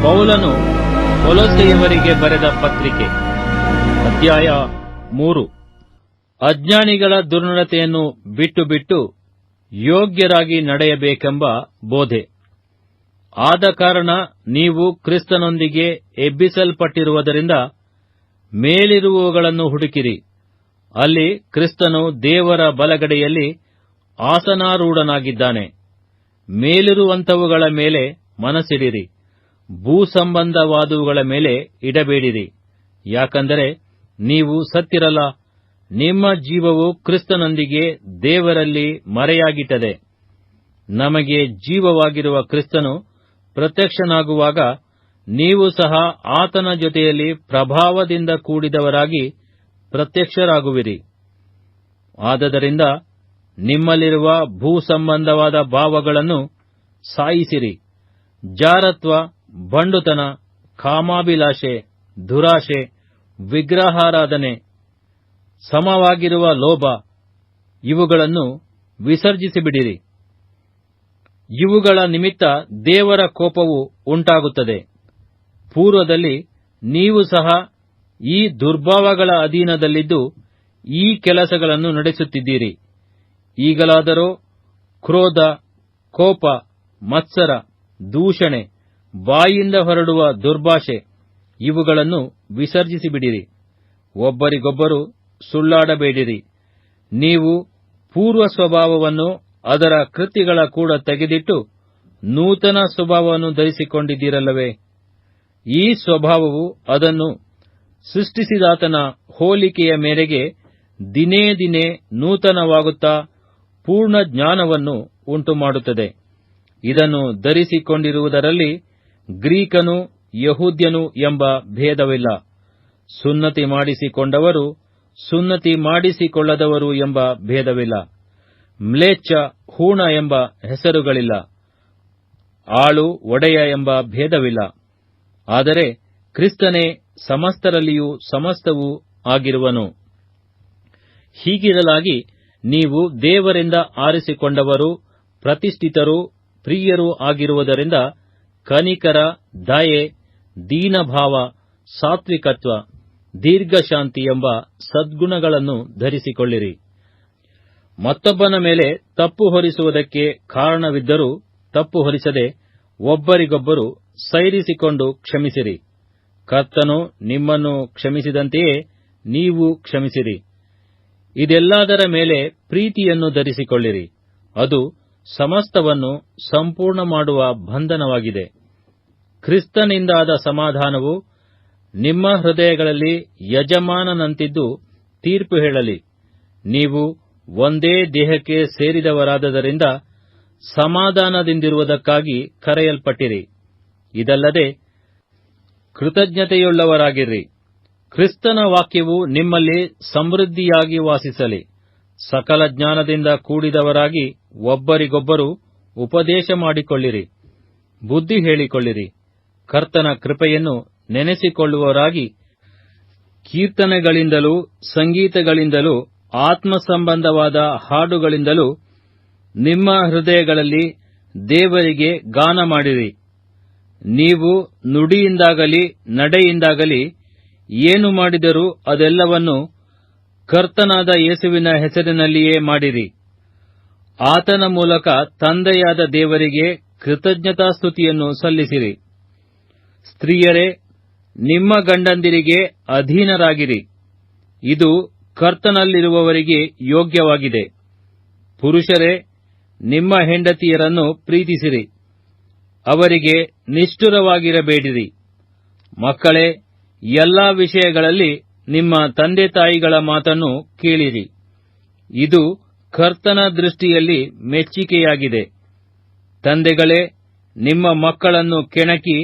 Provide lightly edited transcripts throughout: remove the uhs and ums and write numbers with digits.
ಪೌಲನು ಕೊಲೊಸ್ಸೆಯವರಿಗೆ ಬರೆದ ಪತ್ರಿಕೆ ಅಧ್ಯಾಯ 3. ಅಜ್ಞಾನಿಗಳ ದುರ್ನಡತೆಯನ್ನು ಬಿಟ್ಟು ಬಿಟ್ಟು ಯೋಗ್ಯರಾಗಿ ನಡೆಯಬೇಕೆಂಬ ಬೋಧೆ. ಆದ ಕಾರಣ ನೀವು ಕ್ರಿಸ್ತನೊಂದಿಗೆ ಎಬ್ಬಿಸಲ್ಪಟ್ಟಿರುವುದರಿಂದ ಮೇಲಿರುವವುಗಳನ್ನು ಹುಡುಕಿರಿ. ಅಲ್ಲಿ ಕ್ರಿಸ್ತನು ದೇವರ ಬಲಗಡೆಯಲ್ಲಿ ಆಸನಾರೂಢನಾಗಿದ್ದಾನೆ. ಮೇಲಿರುವಂಥವುಗಳ ಮೇಲೆ ಮನಸ್ಸಿಡಿರಿ, ಭೂಸಂಬಂಧವಾದವುಗಳ ಮೇಲೆ ಇಡಬೇಡಿರಿ. ಯಾಕಂದರೆ ನೀವು ಸತ್ತಿರಲ್ಲ, ನಿಮ್ಮ ಜೀವವು ಕ್ರಿಸ್ತನೊಂದಿಗೆ ದೇವರಲ್ಲಿ ಮರೆಯಾಗಿಟ್ಟದೆ. ನಮಗೆ ಜೀವವಾಗಿರುವ ಕ್ರಿಸ್ತನು ಪ್ರತ್ಯಕ್ಷನಾಗುವಾಗ ನೀವು ಸಹ ಆತನ ಜೊತೆಯಲ್ಲಿ ಪ್ರಭಾವದಿಂದ ಕೂಡಿದವರಾಗಿ ಪ್ರತ್ಯಕ್ಷರಾಗುವಿರಿ. ಆದದರಿಂದ ನಿಮ್ಮಲ್ಲಿರುವ ಭೂಸಂಬಂಧವಾದ ಭಾವಗಳನ್ನು ಸಾಯಿಸಿರಿ. ಜಾರತ್ವ, ಬಂಡುತನ, ಕಾಮಾಭಿಲಾಷೆ, ದುರಾಶೆ, ವಿಗ್ರಹಾರಾಧನೆ, ಸಮವಾಗಿರುವ ಲೋಭ ಇವುಗಳನ್ನು ವಿಸರ್ಜಿಸಿಬಿಡಿರಿ. ಇವುಗಳ ನಿಮಿತ್ತ ದೇವರ ಕೋಪವು ಉಂಟಾಗುತ್ತದೆ. ಪೂರ್ವದಲ್ಲಿ ನೀವು ಸಹ ಈ ದುರ್ಭಾವಗಳ ಅಧೀನದಲ್ಲಿದ್ದು ಈ ಕೆಲಸಗಳನ್ನು ನಡೆಸುತ್ತಿದ್ದೀರಿ. ಈಗಲಾದರೋ ಕ್ರೋಧ, ಕೋಪ, ಮತ್ಸರ, ದೂಷಣೆ, ಬಾಯಿಂದ ಹೊರಡುವ ದುರ್ಭಾಷೆ ಇವುಗಳನ್ನು ವಿಸರ್ಜಿಸಿಬಿಡಿರಿ. ಒಬ್ಬರಿಗೊಬ್ಬರು ಸುಳ್ಳಾಡಬೇಡಿರಿ. ನೀವು ಪೂರ್ವ ಸ್ವಭಾವವನ್ನು ಅದರ ಕೃತ್ಯಗಳ ಕೂಡ ತೆಗೆದಿಟ್ಟು ನೂತನ ಸ್ವಭಾವವನ್ನು ಧರಿಸಿಕೊಂಡಿದ್ದೀರಲ್ಲವೇ? ಈ ಸ್ವಭಾವವು ಅದನ್ನು ಸೃಷ್ಟಿಸಿದಾತನ ಹೋಲಿಕೆಯ ಮೇರೆಗೆ ದಿನೇ ದಿನೇ ನೂತನವಾಗುತ್ತಾ ಪೂರ್ಣ ಜ್ಞಾನವನ್ನು ಉಂಟುಮಾಡುತ್ತದೆ. ಇದನ್ನು ಧರಿಸಿಕೊಂಡಿರುವುದರಲ್ಲಿ ಗ್ರೀಕನು ಯಹೂದ್ಯನು ಎಂಬ ಭೇದವಿಲ್ಲ. ಸುನ್ನತಿ ಮಾಡಿಸಿಕೊಂಡವರು ಸುನ್ನತಿ ಮಾಡಿಸಿಕೊಳ್ಳದವರು ಎಂಬ ಭೇದವಿಲ್ಲ. ಮ್ಲೇಚ್ಛ, ಹೂಣ ಎಂಬ ಹೆಸರುಗಳಿಲ್ಲ. ಆಳು, ಒಡೆಯ ಎಂಬ ಭೇದವಿಲ್ಲ. ಆದರೆ ಕ್ರಿಸ್ತನೇ ಸಮಸ್ತರಲ್ಲಿಯೂ ಸಮಸ್ತವೂ ಆಗಿರುವನು. ಹೀಗಿರಲಾಗಿ ನೀವು ದೇವರಿಂದ ಆರಿಸಿಕೊಂಡವರು, ಪ್ರತಿಷ್ಠಿತರೂ ಪ್ರಿಯರೂ ಆಗಿರುವುದರಿಂದ ಕನಿಕರ, ದಯೆ, ದೀನಭಾವ, ಸಾತ್ವಿಕತ್ವ, ದೀರ್ಘಶಾಂತಿ ಎಂಬ ಸದ್ಗುಣಗಳನ್ನು ಧರಿಸಿಕೊಳ್ಳಿರಿ. ಮತ್ತೊಬ್ಬನ ಮೇಲೆ ತಪ್ಪು ಹೊರಿಸುವುದಕ್ಕೆ ಕಾರಣವಿದ್ದರೂ ತಪ್ಪು ಹೊರಿಸದೆ ಒಬ್ಬರಿಗೊಬ್ಬರು ಸೈರಿಸಿಕೊಂಡು ಕ್ಷಮಿಸಿರಿ. ಕರ್ತನು ನಿಮ್ಮನ್ನು ಕ್ಷಮಿಸಿದಂತೆಯೇ ನೀವು ಕ್ಷಮಿಸಿರಿ. ಇದೆಲ್ಲದರ ಮೇಲೆ ಪ್ರೀತಿಯನ್ನು ಧರಿಸಿಕೊಳ್ಳಿರಿ. ಅದು ಸಮಸ್ತವನ್ನು ಸಂಪೂರ್ಣ ಮಾಡುವ ಬಂಧನವಾಗಿದೆ. ಕ್ರಿಸ್ತನಿಂದಾದ ಸಮಾಧಾನವು ನಿಮ್ಮ ಹೃದಯಗಳಲ್ಲಿ ಯಜಮಾನನಂತಿದ್ದು ತೀರ್ಪು ಹೇಳಲಿ. ನೀವು ಒಂದೇ ದೇಹಕ್ಕೆ ಸೇರಿದವರಾದದರಿಂದ ಸಮಾಧಾನದಿಂದಿರುವುದಕ್ಕಾಗಿ ಕರೆಯಲ್ಪಟ್ಟಿರಿ. ಇದಲ್ಲದೆ ಕೃತಜ್ಞತೆಯುಳ್ಳವರಾಗಿರ್ರಿ. ಕ್ರಿಸ್ತನ ವಾಕ್ಯವು ನಿಮ್ಮಲ್ಲಿ ಸಮೃದ್ಧಿಯಾಗಿ ವಾಸಿಸಲಿ. ಸಕಲ ಜ್ಞಾನದಿಂದ ಕೂಡಿದವರಾಗಿ ಒಬ್ಬರಿಗೊಬ್ಬರು ಉಪದೇಶ ಮಾಡಿಕೊಳ್ಳಿರಿ, ಬುದ್ಧಿ ಹೇಳಿಕೊಳ್ಳಿರಿ. ಕರ್ತನ ಕೃಪೆಯನ್ನು ನೆನೆಸಿಕೊಳ್ಳುವವರಾಗಿ ಕೀರ್ತನೆಗಳಿಂದಲೂ ಸಂಗೀತಗಳಿಂದಲೂ ಆತ್ಮ ಸಂಬಂಧವಾದ ಹಾಡುಗಳಿಂದಲೂ ನಿಮ್ಮ ಹೃದಯಗಳಲ್ಲಿ ದೇವರಿಗೆ ಗಾನ ಮಾಡಿರಿ. ನೀವು ನುಡಿಯಿಂದಾಗಲಿ ನಡೆಯಿಂದಾಗಲಿ ಏನು ಮಾಡಿದರೂ ಅದೆಲ್ಲವನ್ನು ಕರ್ತನಾದ ಯೇಸುವಿನ ಹೆಸರಿನಲ್ಲಿಯೇ ಮಾಡಿರಿ. ಆತನ ಮೂಲಕ ತಂದೆಯಾದ ದೇವರಿಗೆ ಕೃತಜ್ಞತಾಸ್ತುತಿಯನ್ನು ಸಲ್ಲಿಸಿರಿ. ಸ್ತ್ರೀಯರೇ, ನಿಮ್ಮ ಗಂಡಂದಿರಿಗೆ ಅಧೀನರಾಗಿರಿ. ಇದು ಕರ್ತನಲ್ಲಿರುವವರಿಗೆ ಯೋಗ್ಯವಾಗಿದೆ. ಪುರುಷರೇ, ನಿಮ್ಮ ಹೆಂಡತಿಯರನ್ನು ಪ್ರೀತಿಸಿರಿ, ಅವರಿಗೆ ನಿಷ್ಠುರವಾಗಿರಬೇಡಿರಿ. ಮಕ್ಕಳೇ, ಎಲ್ಲಾ ವಿಷಯಗಳಲ್ಲಿ ನಿಮ್ಮ ತಂದೆ ತಾಯಿಗಳ ಮಾತನ್ನು ಕೇಳಿರಿ. ಇದು ಕರ್ತನ ದೃಷ್ಟಿಯಲ್ಲಿ ಮೆಚ್ಚಿಕೆಯಾಗಿದೆ. ತಂದೆಗಳೇ, ನಿಮ್ಮ ಮಕ್ಕಳನ್ನು ಕೆಣಕಿ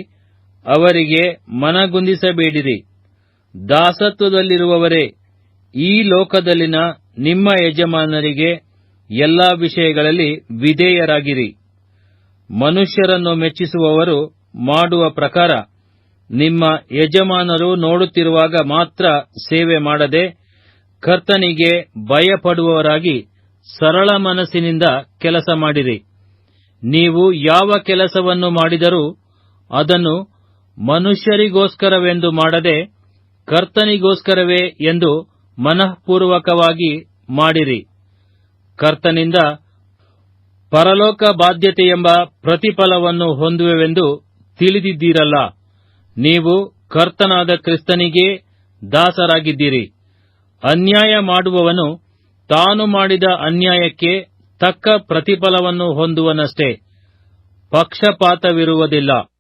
ಅವರಿಗೆ ಮನಗುಂದಿಸಬೇಡಿರಿ. ದಾಸತ್ವದಲ್ಲಿರುವವರೇ, ಈ ಲೋಕದಲ್ಲಿನ ನಿಮ್ಮ ಯಜಮಾನರಿಗೆ ಎಲ್ಲಾ ವಿಷಯಗಳಲ್ಲಿ ವಿಧೇಯರಾಗಿರಿ. ಮನುಷ್ಯರನ್ನು ಮೆಚ್ಚಿಸುವವರು ಮಾಡುವ ಪ್ರಕಾರ ನಿಮ್ಮ ಯಜಮಾನರು ನೋಡುತ್ತಿರುವಾಗ ಮಾತ್ರ ಸೇವೆ ಮಾಡದೆ, ಕರ್ತನಿಗೆ ಭಯಪಡುವವರಾಗಿ ಸರಳ ಮನಸ್ಸಿನಿಂದ ಕೆಲಸ ಮಾಡಿರಿ. ನೀವು ಯಾವ ಕೆಲಸವನ್ನು ಮಾಡಿದರೂ ಅದನ್ನು ಮನುಷ್ಯರಿಗೋಸ್ಕರವೆಂದು ಮಾಡದೆ ಕರ್ತನಿಗೋಸ್ಕರವೇ ಎಂದು ಮನಃಪೂರ್ವಕವಾಗಿ ಮಾಡಿರಿ. ಕರ್ತನಿಂದ ಪರಲೋಕ ಬಾಧ್ಯತೆಯೆಂಬ ಪ್ರತಿಫಲವನ್ನು ಹೊಂದುವೆವೆಂದು ತಿಳಿದಿದ್ದೀರಲ್ಲ. ನೀವು ಕರ್ತನಾದ ಕ್ರಿಸ್ತನಿಗೇ ದಾಸರಾಗಿದ್ದೀರಿ. ಅನ್ಯಾಯ ಮಾಡುವವನು ತಾನು ಮಾಡಿದ ಅನ್ಯಾಯಕ್ಕೆ ತಕ್ಕ ಪ್ರತಿಫಲವನ್ನು ಹೊಂದುವನಷ್ಟೇ, ಪಕ್ಷಪಾತವಿರುವುದಿಲ್ಲ.